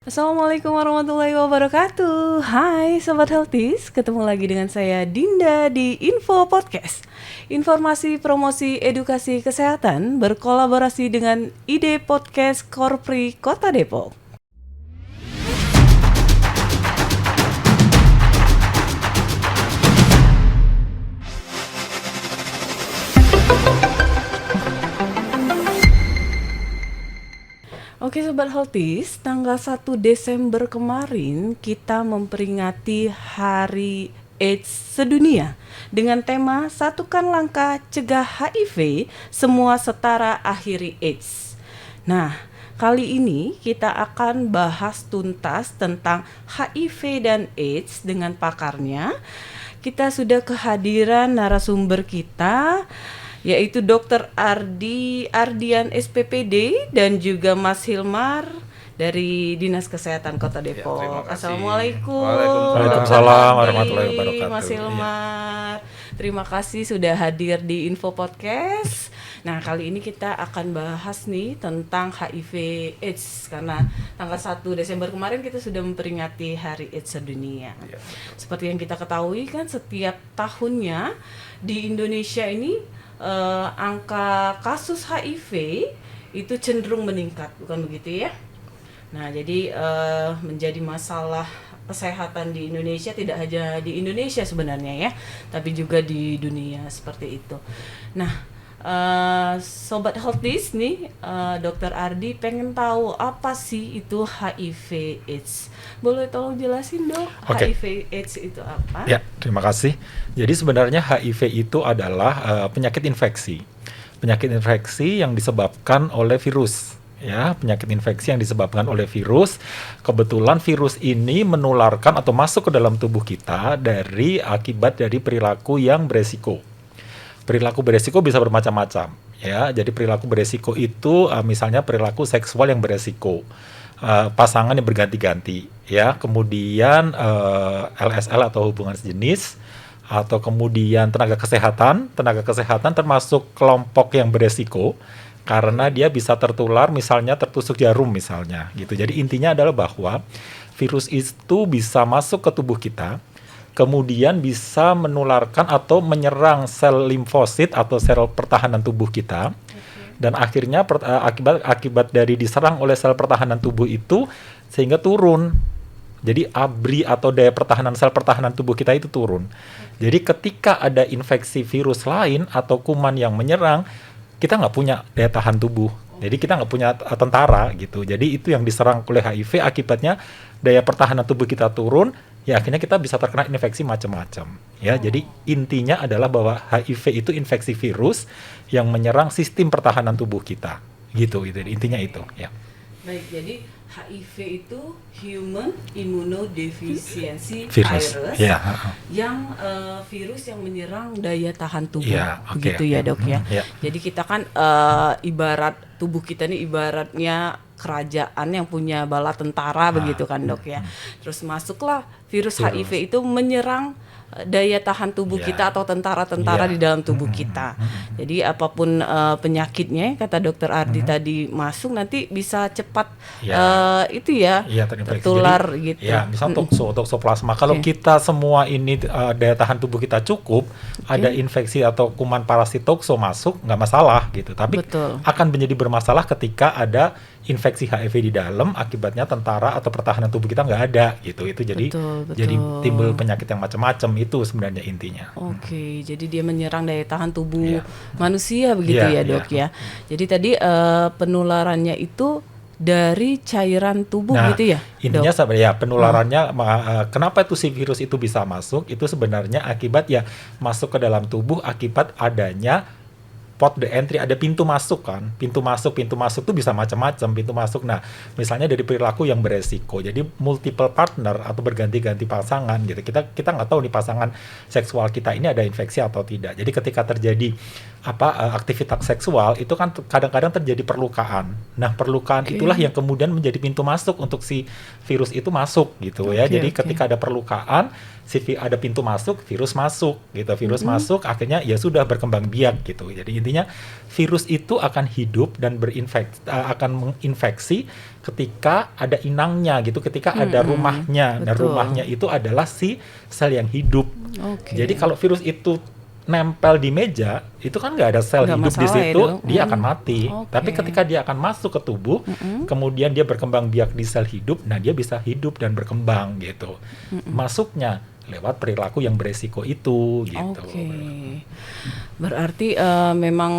Assalamualaikum warahmatullahi wabarakatuh. Hai Sobat Healthies, ketemu lagi dengan saya Dinda di Info Podcast. Informasi, promosi, edukasi kesehatan berkolaborasi dengan Ide Podcast Korpri Kota Depok. Oke Sobat Healthies, tanggal 1 Desember kemarin kita memperingati Hari AIDS Sedunia dengan tema Satukan Langkah Cegah HIV, Semua Setara Akhiri AIDS. Nah, kali ini kita akan bahas tuntas tentang HIV dan AIDS dengan pakarnya. Kita sudah kehadiran narasumber kita, yaitu Dr. Ardian SPPD dan juga Mas Hilmar dari Dinas Kesehatan Kota Depok. Ya, Assalamualaikum. Waalaikumsalam warahmatullahi wabarakatuh. Mas Hilmar, terima kasih sudah hadir di Info Podcast. Nah, kali ini kita akan bahas nih tentang HIV AIDS karena tanggal 1 Desember kemarin kita sudah memperingati Hari AIDS Sedunia. Ya. Seperti yang kita ketahui kan setiap tahunnya di Indonesia ini angka kasus HIV itu cenderung meningkat, bukan begitu ya? Nah, jadi menjadi masalah kesehatan di Indonesia, tidak hanya di Indonesia sebenarnya ya, tapi juga di dunia seperti itu. Nah, Sobat Healthies nih, Dr. Ardi pengen tahu apa sih itu HIV AIDS. Boleh tolong jelasin dong, HIV AIDS itu apa? Ya, terima kasih. Jadi sebenarnya HIV itu adalah penyakit infeksi. Penyakit infeksi yang disebabkan oleh virus. Ya, penyakit infeksi yang disebabkan oleh virus. Kebetulan virus ini menularkan atau masuk ke dalam tubuh kita akibat dari perilaku yang beresiko. Perilaku beresiko bisa bermacam-macam, ya. Jadi perilaku beresiko itu misalnya perilaku seksual yang beresiko, pasangan yang berganti-ganti, ya. Kemudian LSL atau hubungan sejenis, atau kemudian tenaga kesehatan termasuk kelompok yang beresiko karena dia bisa tertular, misalnya tertusuk jarum misalnya, gitu. Jadi intinya adalah bahwa virus itu bisa masuk ke tubuh kita, kemudian bisa menularkan atau menyerang sel limfosit atau sel pertahanan tubuh kita. Dan akhirnya akibat dari diserang oleh sel pertahanan tubuh itu sehingga turun. Jadi ABRI atau daya pertahanan sel pertahanan tubuh kita itu turun. Jadi ketika ada infeksi virus lain atau kuman yang menyerang, kita nggak punya daya tahan tubuh. Jadi kita nggak punya tentara gitu. Jadi itu yang diserang oleh HIV, akibatnya daya pertahanan tubuh kita turun. Ya akhirnya kita bisa terkena infeksi macam-macam. Ya, jadi intinya adalah bahwa HIV itu infeksi virus yang menyerang sistem pertahanan tubuh kita. Gitu intinya itu. Ya. Baik, jadi HIV itu Human Immunodeficiency Virus, ya. Yang virus yang menyerang daya tahan tubuh, ya, begitu ya dok ya. Ya. Jadi kita kan ibarat tubuh kita nih ibaratnya kerajaan yang punya bala tentara begitu kan dok ya. Terus masuklah virus HIV itu menyerang daya tahan tubuh kita atau tentara-tentara di dalam tubuh kita. Jadi apapun penyakitnya, kata Dokter Ardi tadi masuk nanti bisa cepat tertular jadi, gitu. Ya, misal toksoplasma. Kalau kita semua ini daya tahan tubuh kita cukup, ada infeksi atau kuman parasit tokso masuk, nggak masalah gitu. Tapi akan menjadi bermasalah ketika ada infeksi HIV di dalam, akibatnya tentara atau pertahanan tubuh kita nggak ada gitu. Itu jadi timbul penyakit yang macam-macam, itu sebenarnya intinya. Oke, jadi dia menyerang daya tahan tubuh manusia begitu ya dok ya. Jadi tadi penularannya itu dari cairan tubuh gitu ya? Intinya penularannya kenapa itu si virus itu bisa masuk, itu sebenarnya akibat masuk ke dalam tubuh akibat adanya port the entry, ada pintu masuk kan. Pintu masuk itu bisa macam-macam pintu masuk. Nah, misalnya dari perilaku yang beresiko. Jadi multiple partner atau berganti-ganti pasangan gitu. Kita nggak tahu nih pasangan seksual kita ini ada infeksi atau tidak. Jadi ketika terjadi aktivitas seksual itu kan kadang-kadang terjadi perlukaan. Nah, perlukaan itulah yang kemudian menjadi pintu masuk untuk si virus itu masuk gitu ya. Jadi ketika ada perlukaan, ada pintu masuk, virus masuk gitu. Virus masuk akhirnya ya sudah berkembang biak gitu. Jadi intinya virus itu akan hidup dan akan menginfeksi ketika ada inangnya gitu, ketika ada rumahnya. Nah, rumahnya itu adalah si sel yang hidup. Jadi kalau virus itu nempel di meja, itu kan nggak ada sel hidup di situ, dia akan mati. Tapi ketika dia akan masuk ke tubuh, kemudian dia berkembang biak di sel hidup, nah dia bisa hidup dan berkembang gitu. Masuknya lewat perilaku yang beresiko itu gitu. Berarti memang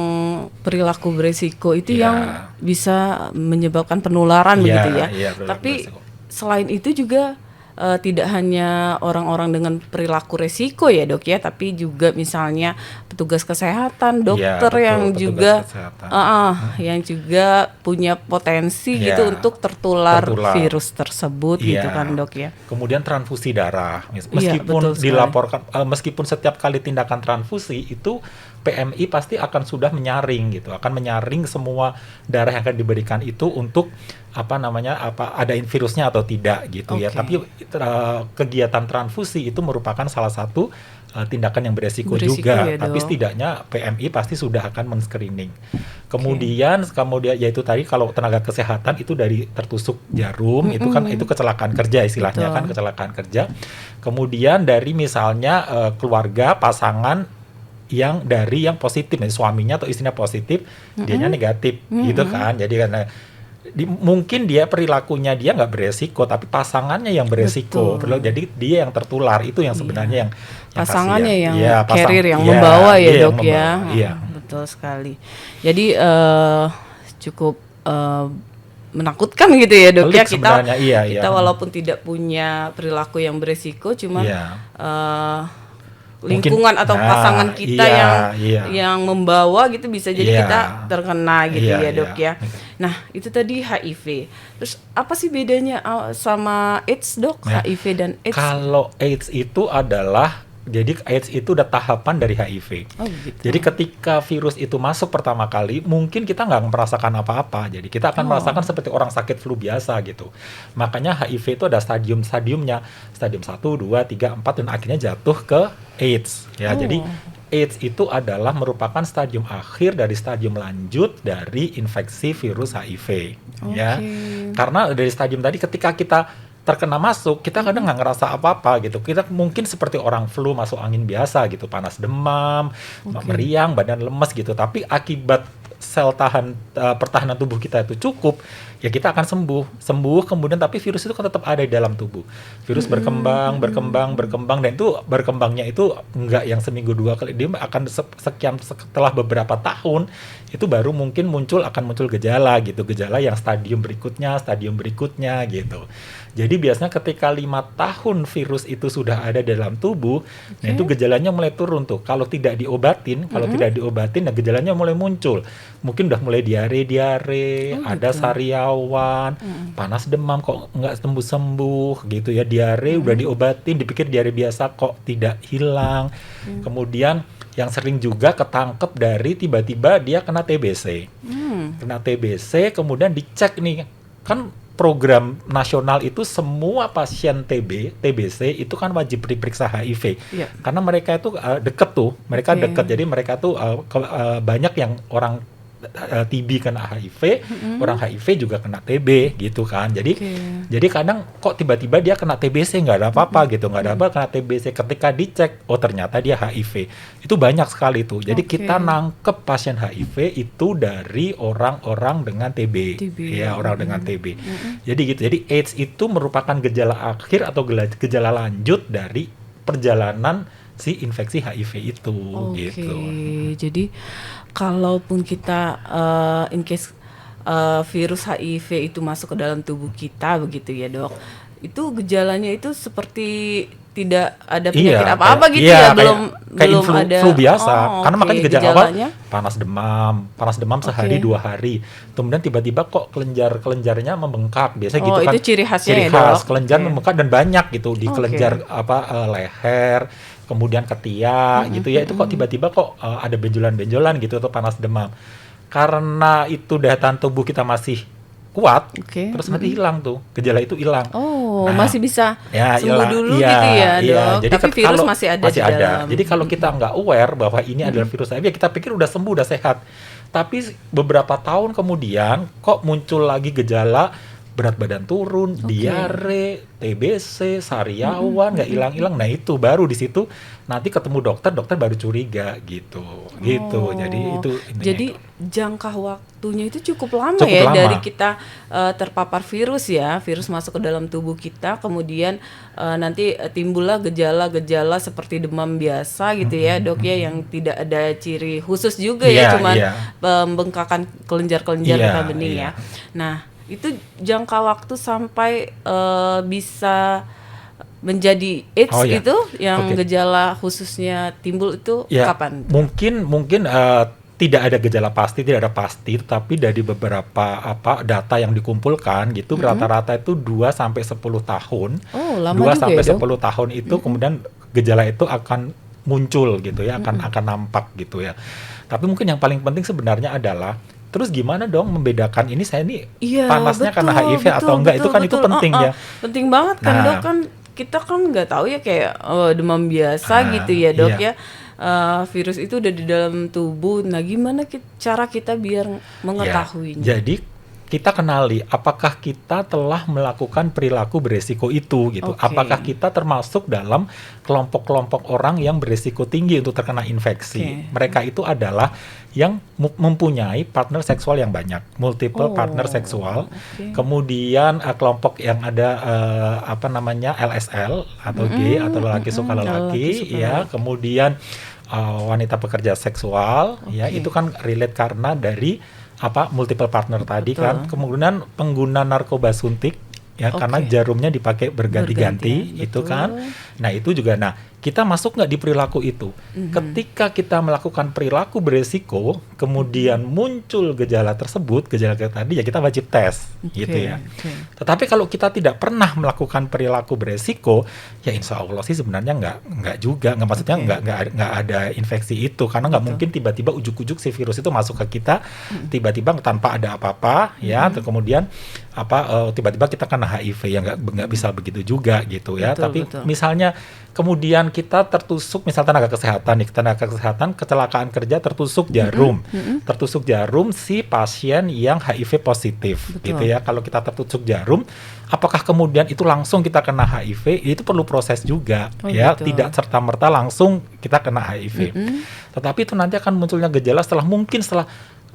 perilaku beresiko itu yang bisa menyebabkan penularan begitu ya. Tapi selain itu juga tidak hanya orang-orang dengan perilaku resiko ya dok ya, tapi juga misalnya petugas kesehatan, dokter yang juga yang juga punya potensi gitu untuk tertular virus tersebut gitu kan dok ya. Kemudian transfusi darah, meskipun dilaporkan, meskipun setiap kali tindakan transfusi itu PMI pasti akan sudah menyaring gitu, akan menyaring semua darah yang akan diberikan itu untuk ada virusnya atau tidak gitu ya. Tapi kegiatan transfusi itu merupakan salah satu tindakan yang beresiko juga. Ya, tapi setidaknya PMI pasti sudah akan men-screening. Kemudian yaitu tadi kalau tenaga kesehatan itu dari tertusuk jarum itu kan itu kecelakaan kerja istilahnya kan, kecelakaan kerja. Kemudian dari misalnya keluarga pasangan yang positif, suaminya atau istrinya positif, dianya negatif gitu kan. Jadi karena mungkin dia perilakunya dia nggak beresiko, tapi pasangannya yang beresiko. Jadi dia yang tertular, itu yang sebenarnya yang pasangannya yang carrier yang membawa ya dok ya. Betul sekali. Jadi cukup menakutkan gitu ya dok ya, kita walaupun tidak punya perilaku yang beresiko, cuma lingkungan atau pasangan kita yang membawa gitu bisa jadi kita terkena gitu ya dok ya. Nah itu tadi HIV. Terus apa sih bedanya sama AIDS dok? HIV dan AIDS? Kalau AIDS itu adalah jadi AIDS itu udah tahapan dari HIV. Gitu. Jadi ketika virus itu masuk pertama kali, mungkin kita nggak merasakan apa-apa. Jadi kita akan merasakan seperti orang sakit flu biasa gitu. Makanya HIV itu ada stadium-stadiumnya. Stadium 1, 2, 3, 4, dan akhirnya jatuh ke AIDS. Ya, jadi AIDS itu adalah merupakan stadium akhir dari stadium lanjut dari infeksi virus HIV. Ya, karena dari stadium tadi ketika kita terkena masuk, kita kadang nggak ngerasa apa-apa gitu. Kita mungkin seperti orang flu masuk angin biasa gitu, panas demam, meriang, badan lemes gitu. Tapi akibat sel pertahanan tubuh kita itu cukup, ya kita akan sembuh kemudian, tapi virus itu kan tetap ada di dalam tubuh. Virus berkembang, dan itu berkembangnya itu enggak yang seminggu 2 kali, dia akan setelah beberapa tahun itu baru mungkin akan muncul gejala gitu, gejala yang stadium berikutnya gitu. Jadi biasanya ketika 5 tahun virus itu sudah ada dalam tubuh, nah itu gejalanya mulai turun tuh. Kalau tidak diobatin, nah gejalanya mulai muncul. Mungkin udah mulai diare, ada sariawan, panas demam kok nggak sembuh gitu ya, diare udah diobatin, dipikir diare biasa kok tidak hilang. Kemudian yang sering juga ketangkep dari tiba-tiba dia kena TBC. Kena TBC, kemudian dicek nih, kan program nasional itu semua pasien TBC itu kan wajib diperiksa HIV. Karena mereka itu deket, jadi mereka tuh banyak yang orang TB kena HIV, orang HIV juga kena TB gitu kan. Jadi kadang kok tiba-tiba dia kena TBC nggak ada apa-apa gitu, nggak ada apa kena TBC. Ketika dicek, oh ternyata dia HIV. Itu banyak sekali tuh. Jadi kita nangkep pasien HIV itu dari orang-orang dengan TB. Ya, orang dengan TB. Jadi gitu. Jadi AIDS itu merupakan gejala akhir atau gejala lanjut dari perjalanan si infeksi HIV itu gitu. Jadi kalaupun kita in case virus HIV itu masuk ke dalam tubuh kita begitu ya dok, itu gejalanya itu seperti tidak ada Iya, penyakit apa-apa kayak gitu iya, ya, kayak belum flu, ada. flu biasa. Oh, Karena oke, makanya gejala awal gejalanya. panas demam sehari Oke. 2 hari. Kemudian tiba-tiba kok kelenjarnya membengkak. Biasanya Oh, gitu itu kan, ciri khasnya ciri ya, Dok. khas kelenjar Oke. membengkak dan banyak gitu di Oke. kelenjar leher, kemudian ketiak gitu ya. Itu kok tiba-tiba kok ada benjolan-benjolan gitu atau panas demam. Karena itu daya tahan tubuh kita masih kuat, Oke. terus nanti hilang tuh, gejala itu hilang. Oh, Nah, masih bisa ya sembuh hilang, dulu iya, gitu ya, iya. Dok. Jadi Tapi virus kalau masih ada di masih ada. dalam. Jadi kalau kita nggak aware bahwa ini adalah virus HIV, ya kita pikir udah sembuh, udah sehat. Tapi beberapa tahun kemudian kok muncul lagi gejala berat badan turun, diare, TBC, sariawan, nggak hilang-hilang. Nah itu baru di situ nanti ketemu dokter, dokter baru curiga gitu, gitu. Jadi Oh, itu intinya jadi itu. jangka waktunya itu cukup lama Cukup ya lama. dari kita terpapar virus ya, virus masuk ke dalam tubuh kita, kemudian nanti timbullah gejala-gejala seperti demam biasa gitu ya, Dok ya, yang tidak ada ciri khusus juga ya, Iya, cuman iya. pembengkakan kelenjar-kelenjar Iya, getah bening iya. ya. Nah, itu jangka waktu sampai bisa menjadi AIDS Oh ya, itu yang oke. gejala khususnya timbul itu Ya, kapan? mungkin tidak ada gejala pasti, tidak ada pasti, tetapi dari beberapa data yang dikumpulkan gitu rata-rata itu 2 sampai 10 tahun. Oh, lama 2 juga sampai ya, Dok? 10 tahun itu kemudian gejala itu akan muncul gitu ya, akan nampak gitu ya. Tapi mungkin yang paling penting sebenarnya adalah terus gimana dong membedakan ini saya ini Iya, panasnya karena betul, HIV atau betul, enggak, itu betul, kan itu betul. penting ya. Penting banget kan, Dok, Nah, kan kita kan nggak tahu ya kayak demam biasa gitu ya, Dok iya. ya. Virus itu udah di dalam tubuh. Nah, gimana cara kita biar Ya, mengetahuinya? jadi kita kenali apakah kita telah melakukan perilaku beresiko itu gitu. Oke. Apakah kita termasuk dalam kelompok-kelompok orang yang beresiko tinggi untuk terkena infeksi. Oke. Mereka itu adalah yang mempunyai partner seksual yang banyak, multiple Oh, partner seksual. oke. Kemudian kelompok yang ada LSL atau gay atau lelaki suka lelaki lelaki suka ya. lelaki. Kemudian wanita pekerja seksual ya, Oke. itu kan relate karena dari multiple partner tadi Betul. kan. Kemudian pengguna narkoba suntik ya, karena Oke. jarumnya dipakai berganti-ganti Bergantian, itu betul. kan. Nah itu juga, nah kita masuk nggak di perilaku itu? Ketika kita melakukan perilaku beresiko kemudian muncul gejala tersebut, gejala tadi ya kita wajib tes gitu Oke, ya. oke. Tetapi kalau kita tidak pernah melakukan perilaku beresiko, ya insya Allah sih sebenarnya nggak juga, nggak, maksudnya Oke. nggak ada infeksi itu, karena nggak mungkin tiba-tiba ujuk-ujuk si virus itu masuk ke kita tiba-tiba tanpa ada apa-apa ya, terus kemudian tiba-tiba kita kena HIV, ya nggak bisa begitu juga gitu ya. Betul, Tapi betul. misalnya kemudian kita tertusuk, misal tenaga kesehatan nih, tenaga kesehatan kecelakaan kerja tertusuk jarum si pasien yang HIV positif Betul. gitu ya. Kalau kita tertusuk jarum, apakah kemudian itu langsung kita kena HIV? Itu perlu proses juga Oh, ya, gitu. tidak serta-merta langsung kita kena HIV. Tetapi itu nanti akan munculnya gejala setelah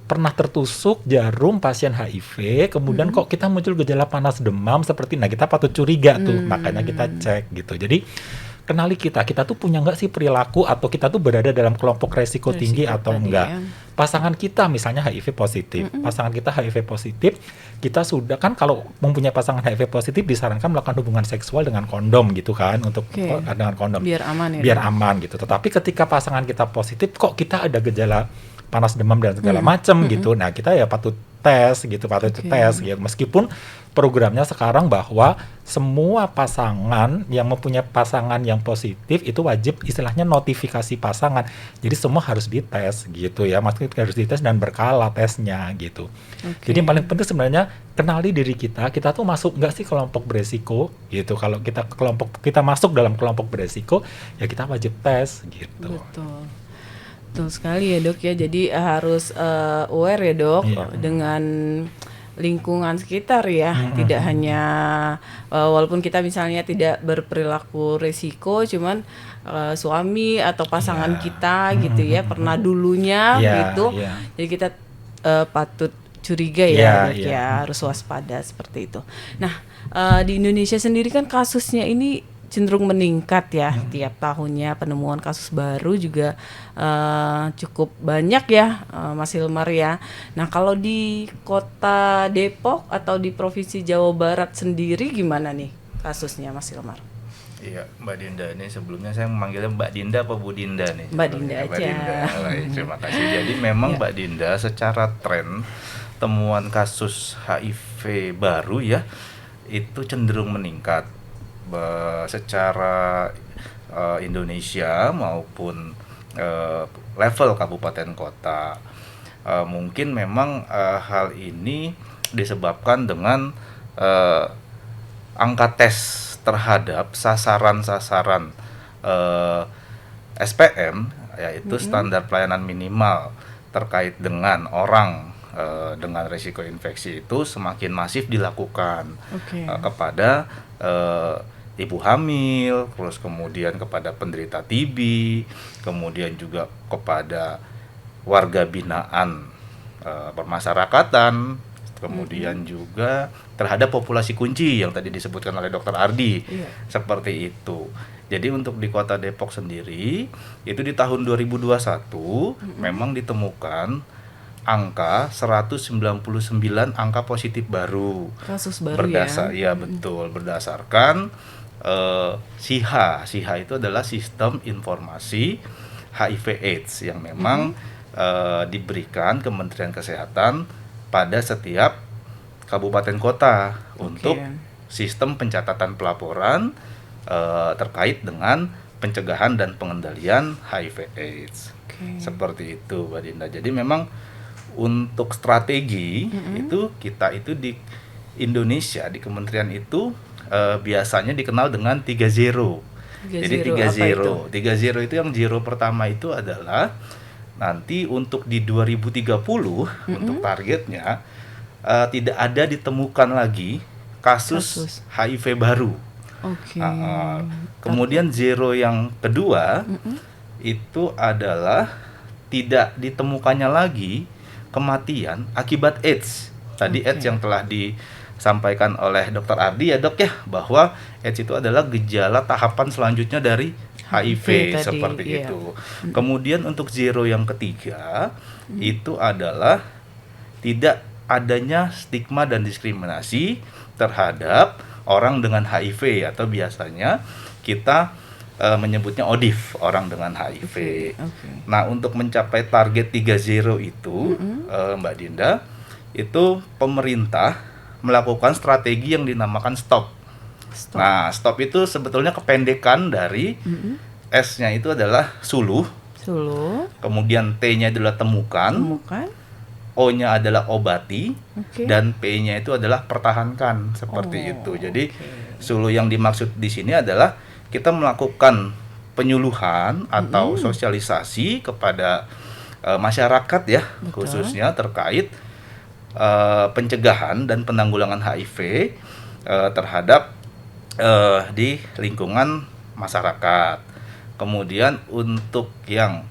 pernah tertusuk jarum pasien HIV, kemudian kok kita muncul gejala panas demam seperti, nah kita patut curiga tuh, makanya kita cek gitu. Jadi kenali kita tuh punya nggak sih perilaku, atau kita tuh berada dalam kelompok resiko tinggi Resiko atau tadi enggak. ya. Pasangan kita misalnya HIV positif, pasangan kita HIV positif, kita sudah kan kalau mempunyai pasangan HIV positif disarankan melakukan hubungan seksual dengan kondom gitu kan, untuk Oke. dengan kondom Biar aman ya, biar Dok? aman gitu. Tetapi ketika pasangan kita positif, kok kita ada gejala panas demam dan segala macam gitu. Nah, kita ya patut tes gitu, Oke. ya. Meskipun programnya sekarang bahwa semua pasangan yang mempunyai pasangan yang positif itu wajib istilahnya notifikasi pasangan. Jadi semua harus dites gitu ya. Maksudnya harus dites dan berkala tesnya gitu. Oke. Jadi yang paling penting sebenarnya kenali diri kita tuh masuk nggak sih kelompok beresiko gitu. Kalau kita masuk dalam kelompok beresiko, ya kita wajib tes gitu. Betul sekali ya, Dok ya. Jadi harus aware ya, Dok, Iya. dengan lingkungan sekitar ya. Tidak hanya walaupun kita misalnya tidak berperilaku resiko, cuman suami atau pasangan Iya. kita gitu ya pernah dulunya Iya, gitu. iya. Jadi kita patut curiga Iya, ya, Dok iya. ya, harus waspada seperti itu. Nah, di Indonesia sendiri kan kasusnya ini cenderung meningkat ya tiap tahunnya, penemuan kasus baru juga cukup banyak ya, Mas Hilmar ya. Nah, kalau di kota Depok atau di provinsi Jawa Barat sendiri gimana nih kasusnya Mas Hilmar? Iya, Mbak Dinda, ini sebelumnya saya memanggilnya Mbak Dinda apa Bu Dinda nih? Mbak Dinda Mbak aja. Dinda. Baik, terima kasih. Jadi memang Ya. Mbak Dinda secara tren temuan kasus HIV baru ya itu cenderung meningkat secara Indonesia maupun level kabupaten kota. Mungkin memang hal ini disebabkan dengan angka tes terhadap sasaran-sasaran SPM, yaitu standar pelayanan minimal terkait dengan orang dengan risiko infeksi itu semakin masif dilakukan Oke. kepada ibu hamil, terus kemudian kepada penderita TB, kemudian juga kepada warga binaan permasyarakatan, kemudian juga terhadap populasi kunci yang tadi disebutkan oleh Dr. Ardi. Iya. Seperti itu. Jadi untuk di Kota Depok sendiri itu di tahun 2021 memang ditemukan angka 199 angka positif baru. Kasus baru Ya betul, berdasarkan SIHA. SIHA itu adalah Sistem Informasi HIV/AIDS yang memang diberikan Kementerian Kesehatan pada setiap kabupaten kota untuk sistem pencatatan pelaporan terkait dengan pencegahan dan pengendalian HIV/AIDS. Seperti itu, Mbak Dinda. Jadi memang untuk strategi itu kita itu di Indonesia di kementerian itu biasanya dikenal dengan 3-0. Jadi 3-0. 3-0 itu yang zero pertama itu adalah nanti untuk di 2030 untuk targetnya tidak ada ditemukan lagi kasus HIV baru. Kemudian zero yang kedua itu adalah tidak ditemukannya lagi kematian akibat AIDS. Tadi AIDS yang telah disampaikan oleh Dr. Ardi ya dok ya, bahwa AIDS itu adalah gejala tahapan selanjutnya dari HIV tadi, seperti itu. Kemudian untuk zero yang ketiga itu adalah tidak adanya stigma dan diskriminasi terhadap orang dengan HIV atau biasanya kita menyebutnya ODIF, orang dengan HIV. Nah, untuk mencapai target 3-0 itu Mbak Dinda, itu pemerintah melakukan strategi yang dinamakan STOP. Nah, STOP itu sebetulnya kependekan dari S-nya itu adalah suluh. Kemudian T-nya adalah temukan. O-nya adalah obati. Dan P-nya itu adalah pertahankan, seperti itu. Jadi suluh yang dimaksud di sini adalah kita melakukan penyuluhan atau sosialisasi kepada masyarakat ya, khususnya terkait pencegahan dan penanggulangan HIV terhadap di lingkungan masyarakat. Kemudian untuk yang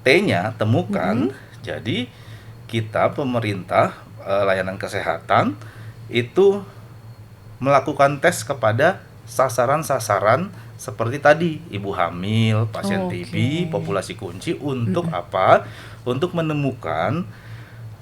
T-nya temukan, jadi kita pemerintah layanan kesehatan itu melakukan tes kepada sasaran-sasaran seperti tadi ibu hamil, pasien TB, populasi kunci untuk apa? Untuk menemukan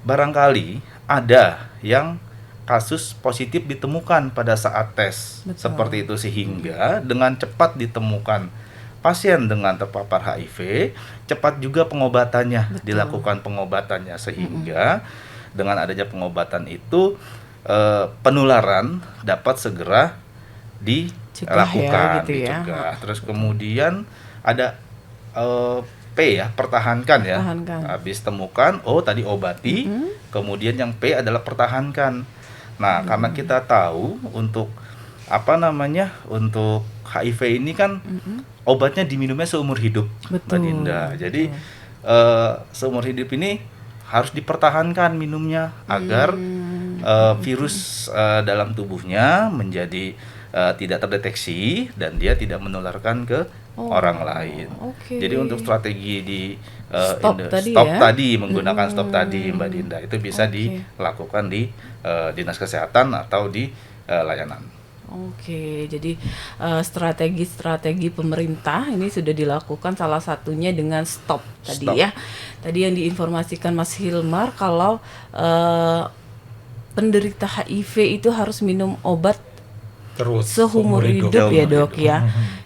barangkali ada yang kasus positif ditemukan pada saat tes. Seperti itu sehingga dengan cepat ditemukan pasien dengan terpapar HIV, cepat juga pengobatannya, dilakukan pengobatannya sehingga dengan adanya pengobatan itu penularan dapat segera dilakukan, dicegah. Terus kemudian ada P ya, pertahankan ya. Habis temukan, tadi obati, kemudian yang P adalah pertahankan. Nah, karena kita tahu untuk untuk HIV ini kan obatnya diminumnya seumur hidup, Mbak Dinda. Jadi seumur hidup ini harus dipertahankan minumnya agar virus dalam tubuhnya menjadi tidak terdeteksi dan dia tidak menularkan ke orang lain. Jadi untuk strategi di stop tadi menggunakan stop tadi, Mbak Dinda, itu bisa dilakukan di dinas kesehatan atau di layanan. Jadi strategi pemerintah ini sudah dilakukan, salah satunya dengan stop tadi ya. Tadi yang diinformasikan Mas Hilmar kalau penderita HIV itu harus minum obat Terus seumur hidup ya, Seumur Dok hidup. ya.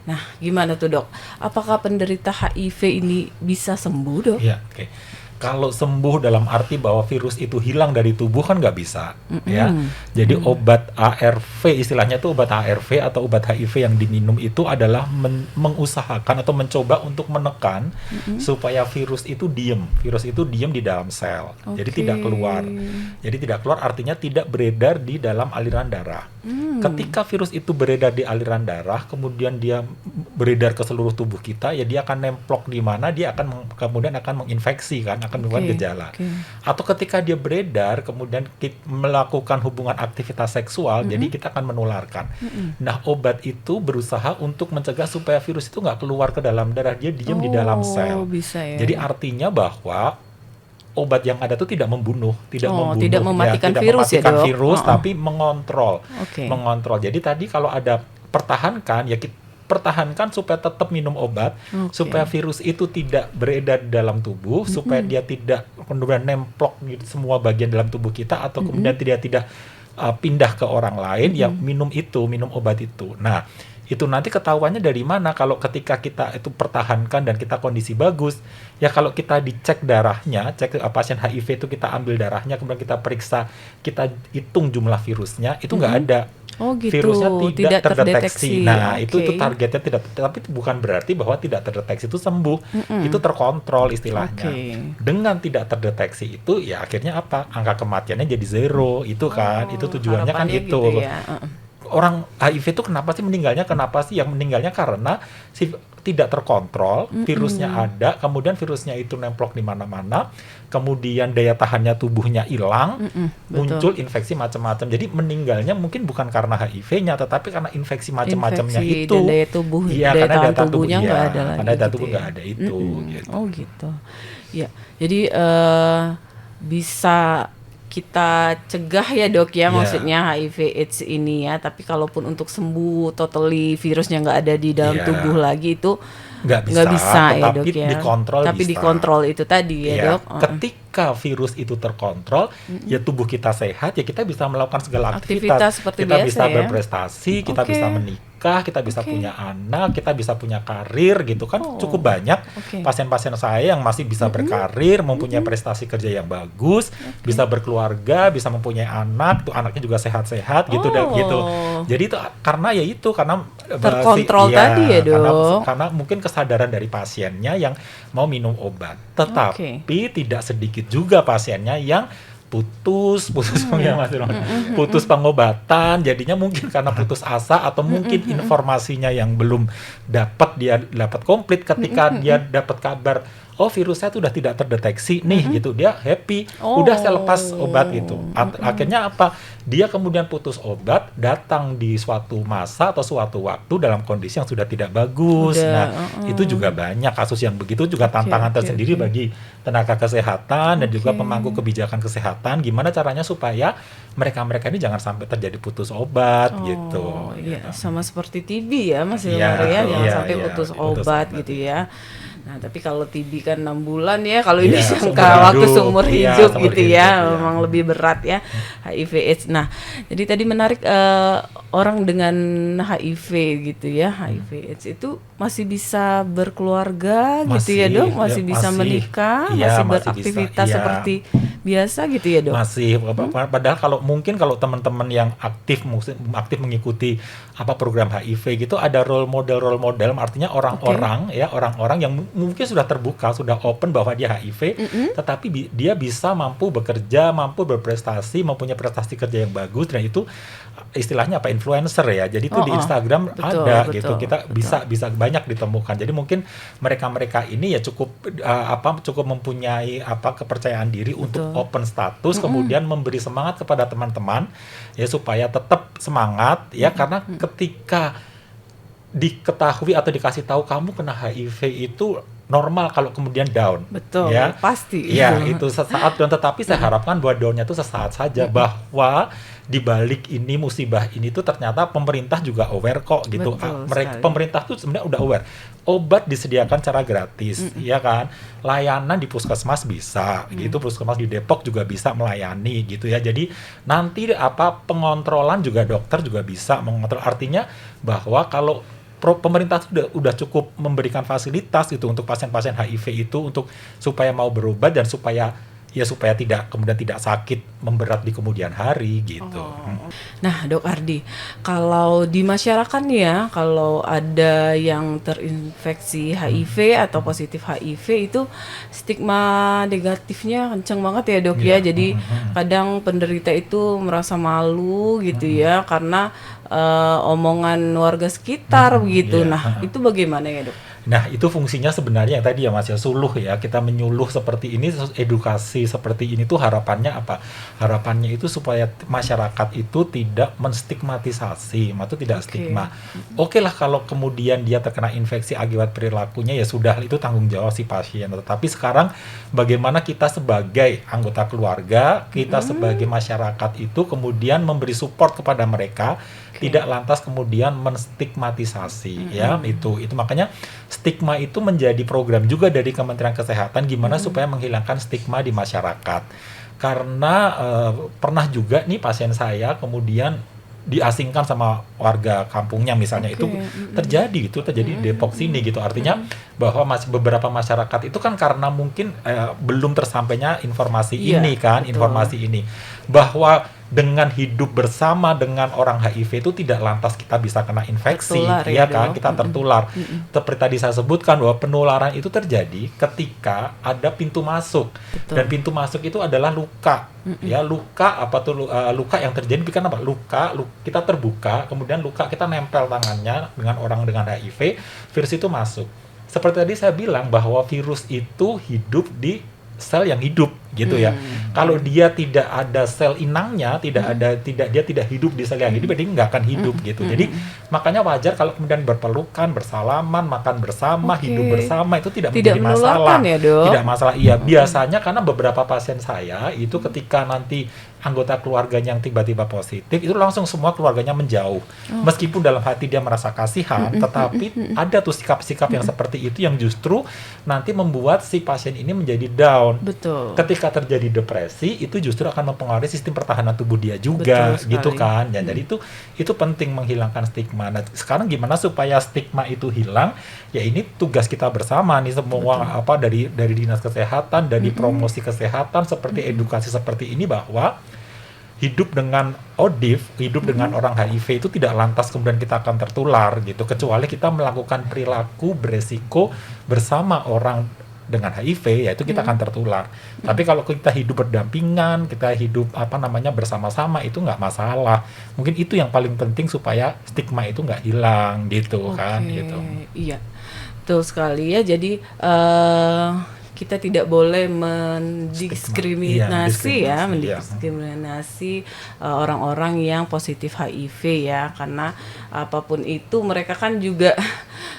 Nah, gimana tuh, Dok? Apakah penderita HIV ini bisa sembuh, Dok? Ya, oke. Kalau sembuh dalam arti bahwa virus itu hilang dari tubuh kan nggak bisa, ya. Jadi obat ARV, istilahnya itu obat ARV atau obat HIV yang diminum itu adalah mengusahakan atau mencoba untuk menekan supaya virus itu diem di dalam sel. Jadi Oke. tidak keluar. Jadi tidak keluar artinya tidak beredar di dalam aliran darah. Ketika virus itu beredar di aliran darah, kemudian dia beredar ke seluruh tubuh kita, ya dia akan nemplok di mana, dia akan kemudian akan menginfeksi kan, akan menimbulkan Oke, gejala. oke. Atau ketika dia beredar, kemudian melakukan hubungan aktivitas seksual, jadi kita akan menularkan. Nah, obat itu berusaha untuk mencegah supaya virus itu nggak keluar ke dalam darah, dia diam di dalam sel. Bisa ya. Jadi artinya bahwa obat yang ada itu tidak membunuh, tidak Oh, membunuh, tidak mematikan tidak virus ya, mematikan Dok? virus, Oh. tapi mengontrol, Oke. mengontrol. Jadi tadi kalau ada pertahankan, ya kita pertahankan supaya tetap minum obat, Oke. supaya virus itu tidak beredar di dalam tubuh, supaya dia tidak kemudian nemplok di semua bagian dalam tubuh kita, atau kemudian tidak pindah ke orang lain. Ya minum obat itu. Nah, itu nanti ketahuannya dari mana? Kalau ketika kita itu pertahankan dan kita kondisi bagus, ya kalau kita dicek darahnya, cek pasien HIV itu kita ambil darahnya, kemudian kita periksa, kita hitung jumlah virusnya, itu nggak ada. Oh gitu, Virusnya tidak terdeteksi. Nah, Oke. itu targetnya tidak, tapi bukan berarti bahwa tidak terdeteksi itu sembuh. Itu terkontrol istilahnya. Oke. Dengan tidak terdeteksi itu, ya akhirnya apa? Angka kematiannya jadi zero. Itu kan, itu tujuannya kan Harapannya itu. gitu ya. Orang HIV itu kenapa sih meninggalnya? Kenapa sih yang meninggalnya? Karena tidak terkontrol, virusnya ada, kemudian virusnya itu nemplok di mana-mana, kemudian daya tahannya tubuhnya hilang, muncul infeksi macam-macam. Jadi meninggalnya mungkin bukan karena HIV-nya, tetapi karena infeksi macam-macamnya Infeksi itu. dan daya tubuh, Iya, daya karena tahan daya tahan tubuhnya tubuh, nggak iya, ada lagi karena daya tahan gitu tubuh ya. nggak ada itu. Gitu. Oh gitu. Ya, jadi bisa kita cegah ya, Dok ya, Iya. maksudnya HIV/AIDS ini ya. Tapi kalaupun untuk sembuh totally virusnya nggak ada di dalam Iya. tubuh lagi itu Nggak bisa, ya, tetapi Dok ya. dikontrol Tapi bisa. dikontrol itu tadi ya, Iya, Dok. ketika virus itu terkontrol, ya tubuh kita sehat, ya kita bisa melakukan segala Aktivitas aktivitas. seperti Kita biasa bisa ya. berprestasi, kita Oke. bisa menikah, kita bisa Oke. punya anak, kita bisa punya karir gitu kan. Oh. Cukup banyak Oke. pasien-pasien saya yang masih bisa berkarir, mempunyai prestasi kerja yang bagus, bisa berkeluarga, bisa mempunyai anak, tuh anaknya juga sehat-sehat gitu Oh. gitu. Jadi itu karena Terkontrol tadi ya, Dok. karena mungkin kesadaran dari pasiennya yang mau minum obat. Tetapi tidak sedikit juga pasiennya yang putus putus pengobatan, jadinya mungkin karena putus asa, atau mungkin informasinya yang belum dia dapat komplit. Ketika dia dapat kabar, oh virusnya itu udah tidak terdeteksi nih, gitu, dia happy, udah saya lepas obat gitu. Akhirnya apa? Dia kemudian putus obat, datang di suatu masa atau suatu waktu dalam kondisi yang sudah tidak bagus. Itu juga banyak kasus yang begitu, juga tantangan tersendiri bagi tenaga kesehatan dan juga pemangku kebijakan kesehatan. Gimana caranya supaya mereka ini jangan sampai terjadi putus obat gitu. Iya, sama seperti TB ya, Mas Iya, Ilmar ya, jangan iya, sampai iya, putus putus obat obat. gitu ya. Nah, tapi kalau TB kan 6 bulan ya, kalau ini Iya, jangka seumur waktu hidup. seumur Iya, hidup seumur gitu hidup, ya, iya. memang lebih berat ya HIV/AIDS. Nah, jadi tadi menarik, orang dengan HIV gitu ya, HIV/AIDS itu masih bisa berkeluarga gitu ya, Dok, masih bisa menikah, iya, masih masih beraktivitas bisa, iya. seperti biasa gitu ya, Dok. Masih, padahal kalau teman-teman yang aktif mengikuti program HIV gitu, ada role model, artinya orang-orang yang mungkin sudah terbuka, sudah open bahwa dia HIV, tetapi dia bisa mampu bekerja, mampu berprestasi, mempunyai prestasi kerja yang bagus, dan itu istilahnya influencer ya. Jadi itu di Instagram betul, ada betul, gitu. Kita bisa banyak ditemukan. Jadi mungkin mereka ini ya cukup mempunyai kepercayaan diri untuk open status, kemudian memberi semangat kepada teman-teman ya supaya tetap semangat ya, karena ketika diketahui atau dikasih tahu kamu kena HIV itu normal kalau kemudian down. Betul, Ya. pasti. Ya, itu sesaat down, tetapi saya harapkan bahwa downnya itu sesaat saja, bahwa di balik ini musibah ini tuh ternyata pemerintah juga aware kok gitu. Betul sekali. Pemerintah tuh sebenarnya udah aware. Obat disediakan secara gratis, ya kan. Layanan di puskesmas bisa, gitu. Puskesmas di Depok juga bisa melayani gitu ya. Jadi nanti pengontrolan juga dokter juga bisa mengontrol. Artinya bahwa kalau pemerintah udah cukup memberikan fasilitas gitu untuk pasien-pasien HIV itu untuk supaya mau berobat dan supaya kemudian tidak sakit memberat di kemudian hari gitu. Nah, Dok Ardi, kalau di masyarakat nih ya, kalau ada yang terinfeksi HIV atau positif HIV itu stigma negatifnya kencang banget ya, Dok ya. Jadi kadang penderita itu merasa malu gitu ya karena omongan warga sekitar begitu. Iya. Nah, itu bagaimana ya, Dok? Nah, itu fungsinya sebenarnya yang tadi ya Mas ya, suluh ya. Kita menyuluh seperti ini, edukasi seperti ini tuh harapannya apa? Harapannya itu supaya masyarakat itu tidak menstigmatisasi, maksudnya tidak stigma. Oke lah kalau kemudian dia terkena infeksi akibat perilakunya, ya sudah, itu tanggung jawab si pasien. Tetapi sekarang bagaimana kita sebagai anggota keluarga, kita sebagai masyarakat itu kemudian memberi support kepada mereka, tidak lantas kemudian menstigmatisasi ya. Itu makanya stigma itu menjadi program juga dari Kementerian Kesehatan gimana supaya menghilangkan stigma di masyarakat. Karena pernah juga nih pasien saya kemudian diasingkan sama warga kampungnya misalnya. Itu terjadi di Depok sini gitu. Artinya bahwa beberapa masyarakat itu kan karena mungkin belum tersampainya informasi informasi ini bahwa dengan hidup bersama dengan orang HIV itu tidak lantas kita bisa kena infeksi, tertular, ya kan? Kita tertular. Seperti tadi saya sebutkan bahwa penularan itu terjadi ketika ada pintu masuk. Betul. Dan pintu masuk itu adalah luka. Ya, luka luka yang terjadi bukan apa? Luka kita terbuka, kemudian luka kita nempel tangannya dengan orang dengan HIV, virus itu masuk. Seperti tadi saya bilang bahwa virus itu hidup di sel yang hidup gitu ya. Kalau dia tidak ada sel inangnya, dia tidak hidup di sel yang hidup, jadi nggak akan hidup gitu. Jadi makanya wajar kalau kemudian berpelukan, bersalaman, makan bersama, hidup bersama itu tidak menjadi masalah. Ya, Dok? Tidak masalah. Iya, biasanya karena beberapa pasien saya itu ketika nanti anggota keluarganya yang tiba-tiba positif itu langsung semua keluarganya menjauh. Meskipun dalam hati dia merasa kasihan, tetapi ada tuh sikap-sikap yang seperti itu yang justru nanti membuat si pasien ini menjadi down. Betul. Ketika terjadi depresi itu justru akan mempengaruhi sistem pertahanan tubuh dia juga. Betul gitu sekali. kan. Dan jadi itu penting menghilangkan stigma. Nah, sekarang gimana supaya stigma itu hilang? Ya ini tugas kita bersama nih semua dari dinas kesehatan, dari promosi kesehatan seperti edukasi seperti ini bahwa hidup dengan ODIF, hidup dengan orang HIV itu tidak lantas kemudian kita akan tertular gitu, kecuali kita melakukan perilaku beresiko bersama orang dengan HIV, yaitu kita akan tertular. Tapi kalau kita hidup berdampingan, kita hidup bersama-sama itu nggak masalah. Mungkin itu yang paling penting supaya stigma itu nggak hilang gitu kan gitu. Iya, betul sekali ya. Jadi kita tidak boleh mendiskriminasi mendiskriminasi orang-orang yang positif HIV ya, karena apapun itu mereka kan juga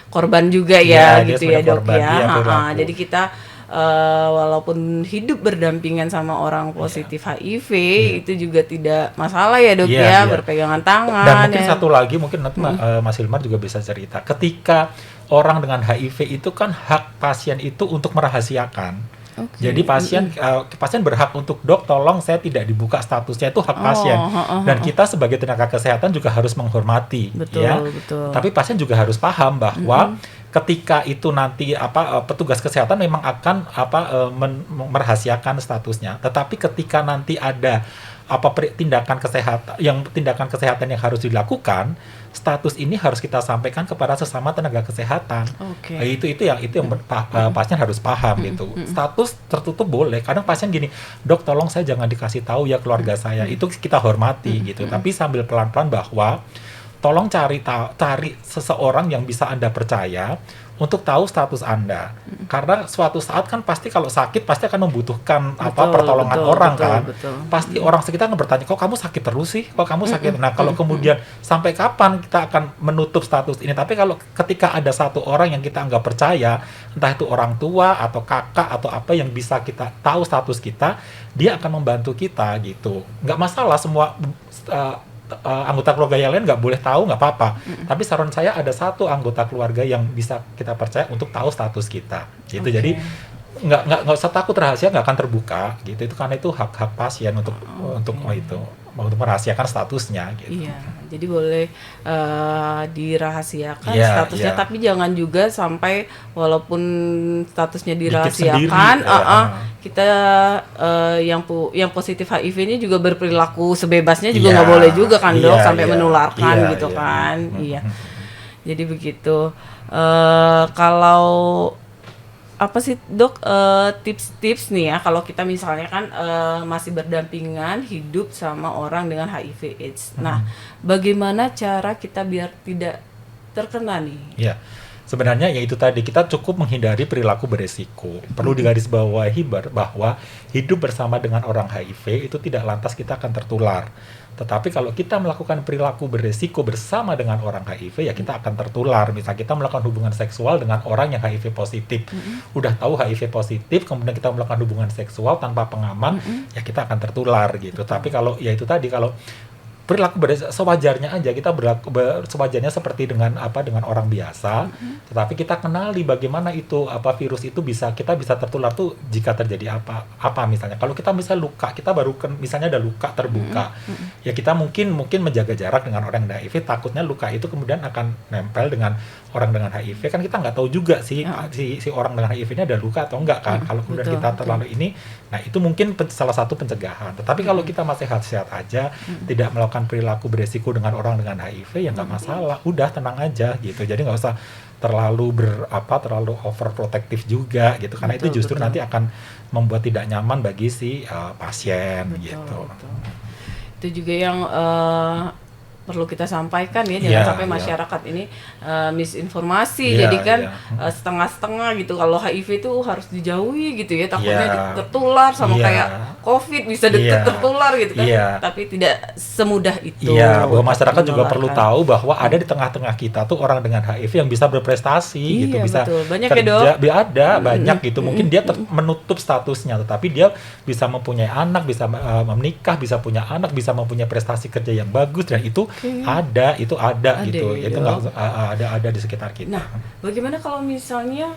korban juga ya gitu ya, Dok ya. Jadi kita walaupun hidup berdampingan sama orang positif HIV itu juga tidak masalah ya, Dok ya, berpegangan tangan. Dan mungkin satu lagi mungkin nanti Mas Hilmar juga bisa cerita. Ketika orang dengan HIV itu kan hak pasien itu untuk merahasiakan. Jadi pasien berhak untuk, Dok tolong saya tidak dibuka statusnya, itu hak pasien. Dan kita sebagai tenaga kesehatan juga harus menghormati. Betul. Tapi pasien juga harus paham bahwa ketika itu nanti petugas kesehatan memang akan merahasiakan statusnya. Tetapi ketika nanti ada tindakan kesehatan yang harus dilakukan, status ini harus kita sampaikan kepada sesama tenaga kesehatan. Itu yang pasien harus paham gitu. Status tertutup boleh. Kadang pasien gini, Dok tolong saya jangan dikasih tahu ya keluarga saya. Itu kita hormati gitu. Tapi sambil pelan-pelan bahwa tolong cari seseorang yang bisa Anda percaya untuk tahu status Anda. Karena suatu saat kan pasti kalau sakit pasti akan membutuhkan pertolongan orang kan. Pasti orang sekitar akan bertanya, kok kamu sakit terus sih? Kok kamu sakit? Nah, kalau kemudian sampai kapan kita akan menutup status ini? Tapi kalau ketika ada satu orang yang kita anggap percaya, entah itu orang tua atau kakak atau apa yang bisa kita tahu status kita, dia akan membantu kita gitu. Nggak masalah semua anggota keluarga yang lain nggak boleh tahu, nggak apa-apa. Tapi saran saya ada satu anggota keluarga yang bisa kita percaya untuk tahu status kita gitu. Jadi nggak usah takut, rahasia nggak akan terbuka gitu. Itu karena itu hak pasien untuk merahasiakan statusnya gitu. Iya, jadi boleh dirahasiakan statusnya, tapi jangan juga sampai walaupun statusnya dirahasiakan, kita yang positif HIV ini juga berperilaku sebebasnya juga nggak boleh juga kan dok, sampai menularkan gitu kan. Iya, jadi begitu. Kalau apa sih dok tips-tips nih ya kalau kita misalnya kan masih berdampingan hidup sama orang dengan HIV AIDS. Nah, bagaimana cara kita biar tidak terkena nih? Ya, sebenarnya ya itu tadi, kita cukup menghindari perilaku beresiko. Perlu digarisbawahi bahwa hidup bersama dengan orang HIV itu tidak lantas kita akan tertular. Tetapi kalau kita melakukan perilaku beresiko bersama dengan orang HIV, ya kita akan tertular. Misalnya kita melakukan hubungan seksual dengan orang yang HIV positif. Udah tahu HIV positif, kemudian kita melakukan hubungan seksual tanpa pengaman, ya kita akan tertular gitu. Tapi kalau ya itu tadi, kalau perilaku sewajarnya aja, kita sewajarnya seperti dengan orang biasa, tetapi kita kenali bagaimana itu virus itu kita bisa tertular tuh jika terjadi apa misalnya kalau kita misalnya luka, kita baru misalnya ada luka terbuka, ya kita mungkin menjaga jarak dengan orang dengan HIV, takutnya luka itu kemudian akan nempel dengan orang dengan HIV, kan kita nggak tahu juga si orang dengan HIV ini ada luka atau enggak kan. Kalau kemudian kita terlalu ini, nah itu mungkin salah satu pencegahan. Tetapi kalau kita masih sehat aja, tidak melakukan perilaku beresiko dengan orang dengan HIV, ya nggak masalah, udah tenang aja gitu. Jadi nggak usah terlalu terlalu overprotective juga gitu, karena itu justru nanti akan membuat tidak nyaman bagi si pasien gitu. Itu juga yang perlu kita sampaikan ya, jangan sampai masyarakat ini misinformasi, jadi kan setengah-setengah gitu. Kalau HIV itu harus dijauhi gitu ya, takutnya tertular sama kayak COVID bisa tertular gitu kan, tapi tidak semudah itu. Iya, bahwa masyarakat juga perlu tahu bahwa ada di tengah-tengah kita tuh orang dengan HIV yang bisa berprestasi gitu, bisa banyak kerja, banyak gitu. Mungkin dia menutup statusnya, tetapi dia bisa mempunyai anak, bisa menikah, bisa punya anak, bisa mempunyai prestasi kerja yang bagus, dan itu ada gitu. Itu nggak ada di sekitar kita. Nah, bagaimana kalau misalnya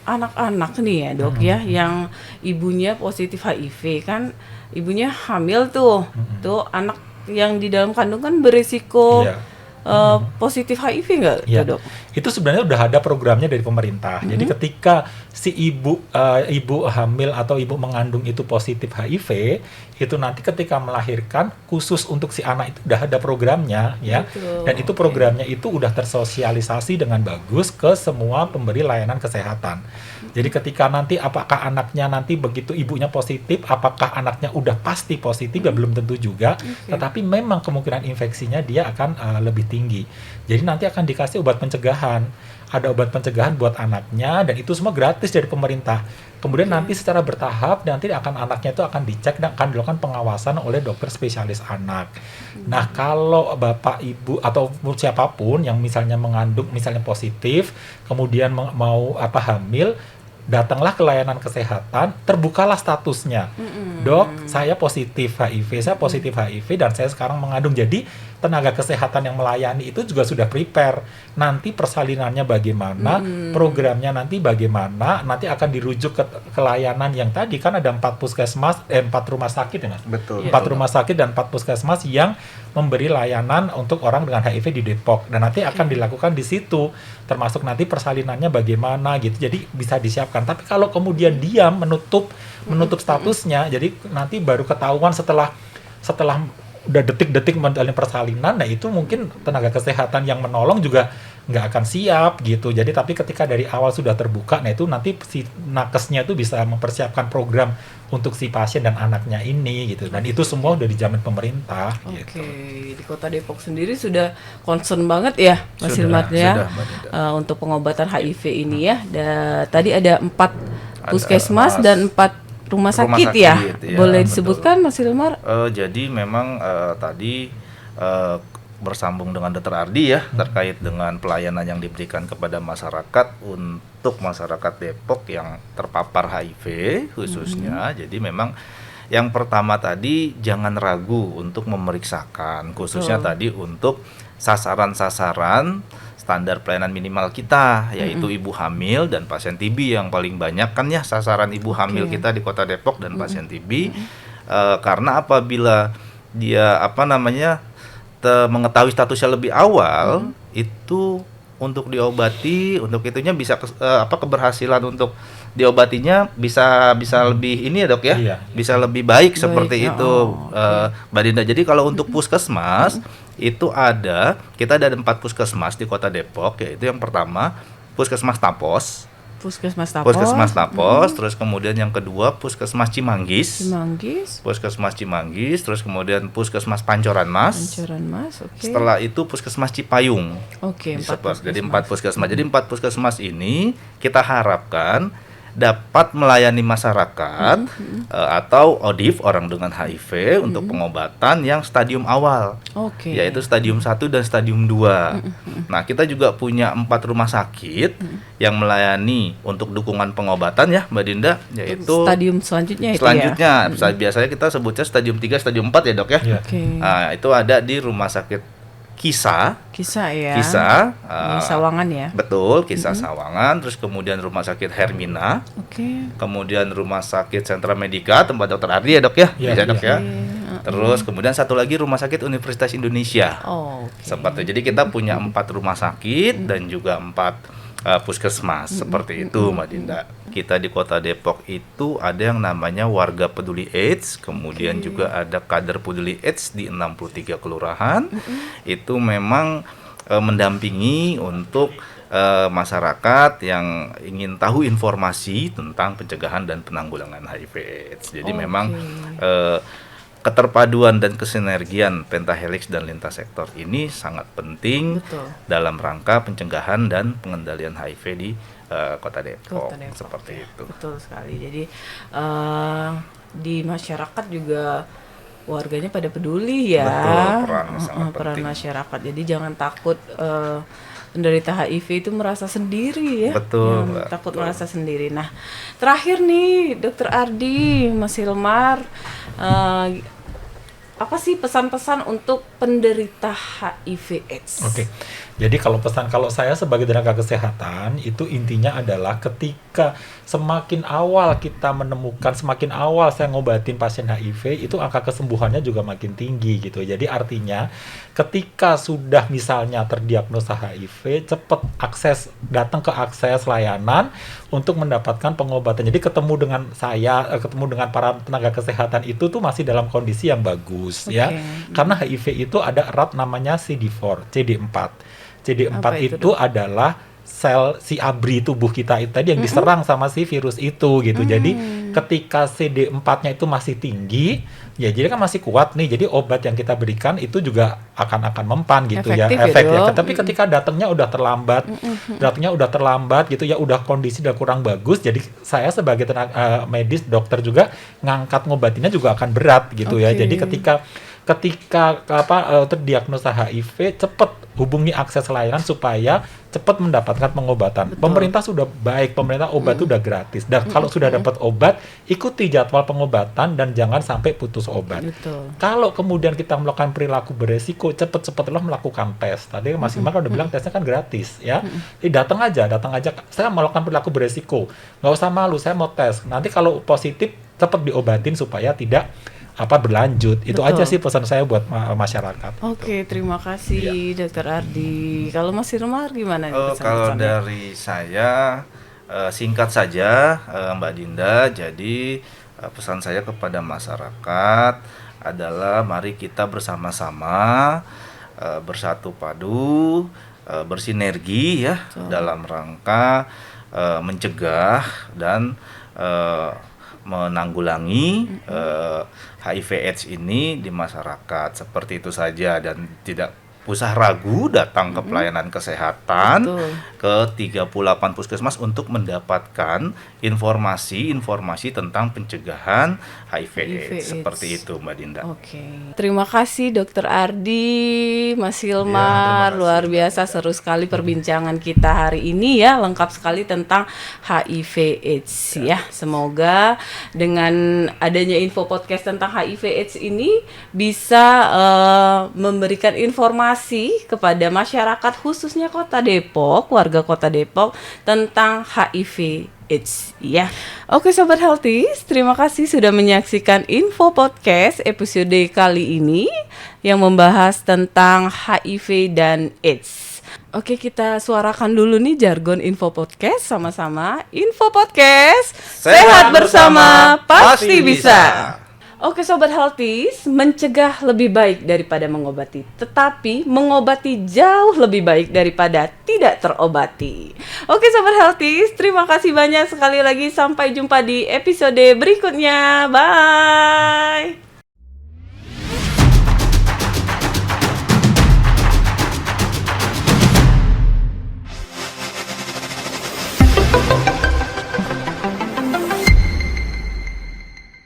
anak-anak nih ya dok ya, yang ibunya positif HIV, kan ibunya hamil tuh anak yang di dalam kandungan berisiko positif HIV nggak dok? Itu sebenarnya udah ada programnya dari pemerintah. Jadi ketika si ibu hamil atau ibu mengandung itu positif HIV, itu nanti ketika melahirkan khusus untuk si anak itu udah ada programnya ya. Dan itu programnya itu udah tersosialisasi dengan bagus ke semua pemberi layanan kesehatan. Jadi ketika nanti apakah anaknya nanti begitu ibunya positif, apakah anaknya udah pasti positif, ya belum tentu juga. Tetapi memang kemungkinan infeksinya dia akan lebih tinggi. Jadi nanti akan dikasih obat pencegahan. Ada obat pencegahan buat anaknya, dan itu semua gratis dari pemerintah. Kemudian nanti secara bertahap nanti anaknya itu akan dicek dan akan dilakukan pengawasan oleh dokter spesialis anak. Nah, kalau bapak ibu atau siapapun yang misalnya mengandung misalnya positif, kemudian mau hamil, datanglah ke layanan kesehatan, terbukalah statusnya. Dok, saya positif HIV, dan saya sekarang mengandung. Jadi tenaga kesehatan yang melayani itu juga sudah prepare. Nanti persalinannya bagaimana, programnya nanti bagaimana, nanti akan dirujuk ke layanan yang tadi kan ada 4 puskesmas, 4 rumah sakit ya Mas? Betul. 4 rumah sakit dan 4 puskesmas yang memberi layanan untuk orang dengan HIV di Depok. Dan nanti akan dilakukan di situ, termasuk nanti persalinannya bagaimana gitu. Jadi bisa disiapkan. Tapi kalau kemudian dia menutup statusnya, jadi nanti baru ketahuan setelah udah detik-detik menjalani persalinan, nah itu mungkin tenaga kesehatan yang menolong juga nggak akan siap gitu. Jadi tapi ketika dari awal sudah terbuka, nah itu nanti si nakesnya itu bisa mempersiapkan program untuk si pasien dan anaknya ini gitu. Dan itu semua udah dijamin pemerintah Oke, gitu. di Kota Depok sendiri sudah concern banget ya, Mas Hilmar ya, sudah, Mbak Dinda. untuk pengobatan HIV ini ya. Tadi ada 4 Ada puskesmas dan 4 rumah sakit ya. sakit, ya, Boleh betul. disebutkan Mas Hilmar? Jadi memang tadi bersambung dengan Dr. Ardi ya terkait dengan pelayanan yang diberikan kepada masyarakat untuk masyarakat Depok yang terpapar HIV khususnya. Jadi memang yang pertama tadi jangan ragu untuk memeriksakan, khususnya tadi untuk sasaran-sasaran standar pelayanan minimal kita, yaitu ibu hamil dan pasien TB yang paling banyak kan ya sasaran ibu hamil kita di Kota Depok dan pasien TB. Karena apabila dia mengetahui statusnya lebih awal, itu untuk diobati, untuk itunya bisa keberhasilan untuk diobatinya bisa lebih ini ya Dok ya, Iya. bisa lebih baik Baik, seperti ya. itu, Oh, Mbak Dinda. Jadi kalau untuk puskesmas itu kita ada 4 puskesmas di Kota Depok, yaitu yang pertama Puskesmas Tapos, Puskesmas Tapos, Puskesmas Tapos, terus kemudian yang kedua Puskesmas Cimanggis, Cimanggis, Puskesmas Cimanggis, terus kemudian Puskesmas Pancoran Mas. Pancoran Mas, oke. Setelah itu Puskesmas Cipayung. Oke, 4 Jadi 4 puskesmas. Jadi 4 puskesmas ini kita harapkan dapat melayani masyarakat atau ODIF, orang dengan HIV, untuk pengobatan yang stadium awal, Oke. yaitu stadium 1 dan stadium 2. Nah, kita juga punya 4 rumah sakit yang melayani untuk dukungan pengobatan ya, Mbak Dinda, yaitu stadium selanjutnya itu selanjutnya biasanya kita sebutnya stadium 3, stadium 4 ya, Dok ya. Iya. Oke. Nah, itu ada di Rumah Sakit Kisah, Kisah ya. Kisah, Di Sawangan ya. betul, Kisah Sawangan, terus kemudian Rumah Sakit Hermina, Oke. kemudian Rumah Sakit Sentra Medika tempat Dr. Ardi ya, Dok ya, Iya, bisa Dok iya. ya. Terus kemudian satu lagi Rumah Sakit Universitas Indonesia. Oh, oke. Seperti jadi kita punya 4 rumah sakit dan juga 4 puskesmas seperti itu, Mbak Dinda. Kita di Kota Depok itu ada yang namanya warga peduli AIDS, kemudian juga ada kader peduli AIDS di 63 kelurahan. Itu memang mendampingi untuk masyarakat yang ingin tahu informasi tentang pencegahan dan penanggulangan HIV/AIDS. Jadi memang keterpaduan dan kesinergian pentahelix dan lintas sektor ini sangat penting Betul. dalam rangka pencegahan dan pengendalian HIV di Kota Depok. Kota Depok, Seperti ya. itu. Betul sekali. Jadi di masyarakat juga warganya pada peduli ya. Betul, perannya sangat Peran penting. masyarakat. Jadi jangan takut penderita HIV itu merasa sendiri ya. Betul, Jangan Mbak. takut Betul. merasa sendiri. Nah, terakhir nih Dokter Ardi, Mas Hilmar, apa sih pesan-pesan untuk penderita HIV/AIDS? Oke, jadi kalau saya sebagai tenaga kesehatan itu intinya adalah ketika semakin awal kita menemukan, semakin awal saya ngobatin pasien HIV itu angka kesembuhannya juga makin tinggi gitu. Jadi artinya ketika sudah misalnya terdiagnosa HIV, cepat datang ke akses layanan untuk mendapatkan pengobatan. Jadi ketemu dengan ketemu dengan para tenaga kesehatan itu tuh masih dalam kondisi yang bagus ya. Karena HIV itu ada erat namanya CD4. CD4 Apa itu, itu adalah sel si ABRI tubuh kita itu tadi yang diserang sama si virus itu gitu. Jadi ketika CD4-nya itu masih tinggi, ya jadi kan masih kuat nih. Jadi obat yang kita berikan itu juga akan mempan gitu Efektif ya, efeknya. Dok. Tapi ketika datangnya udah terlambat gitu ya, udah kondisi udah kurang bagus. Jadi saya sebagai tenaga medis, dokter juga ngangkat ngobatinnya juga akan berat gitu ya. Oke. Jadi ketika terdiagnosa HIV, cepat hubungi akses layanan supaya cepat mendapatkan pengobatan. Betul. Pemerintah sudah baik, pemerintah obat itu udah gratis. Dan kalau sudah dapat obat, ikuti jadwal pengobatan dan jangan sampai putus obat. Betul. Kalau kemudian kita melakukan perilaku beresiko, cepat-cepatlah melakukan tes. Tadi Mas Imar udah bilang tesnya kan gratis ya. Datang aja. Saya melakukan perilaku beresiko. Nggak usah malu, saya mau tes. Nanti kalau positif, cepat diobatin supaya tidak berlanjut. Itu Betul. aja sih pesan saya buat masyarakat. Oke, terima kasih Dokter Ardi. Kalau Mas Hilmar gimana nih Kalau pesan-pesannya? dari saya singkat saja, Mbak Dinda. Jadi pesan saya kepada masyarakat adalah mari kita bersama-sama bersatu padu, bersinergi ya dalam rangka mencegah dan menanggulangi HIV/AIDS ini di masyarakat. Seperti itu saja, dan tidak usah ragu datang ke pelayanan kesehatan ke 38 puskesmas untuk mendapatkan informasi tentang pencegahan HIV/AIDS. Seperti itu, Mbak Dinda. Oke. Terima kasih Dokter Ardi, Mas Hilmar. terima kasih, Luar biasa, seru sekali perbincangan kita hari ini ya, lengkap sekali tentang HIV/AIDS ya. Semoga dengan adanya info podcast tentang HIV/AIDS ini bisa memberikan informasi kepada masyarakat khususnya Kota Depok, warga Kota Depok tentang HIV/AIDS ya. Oke Sobat Healthies, terima kasih sudah menyaksikan info podcast episode kali ini yang membahas tentang HIV dan AIDS. Oke, kita suarakan dulu nih jargon info podcast sama-sama. Info podcast, sehat bersama pasti bisa. Oke Sobat Healthies, mencegah lebih baik daripada mengobati, tetapi mengobati jauh lebih baik daripada tidak terobati. Oke Sobat Healthies, terima kasih banyak sekali lagi, sampai jumpa di episode berikutnya. Bye.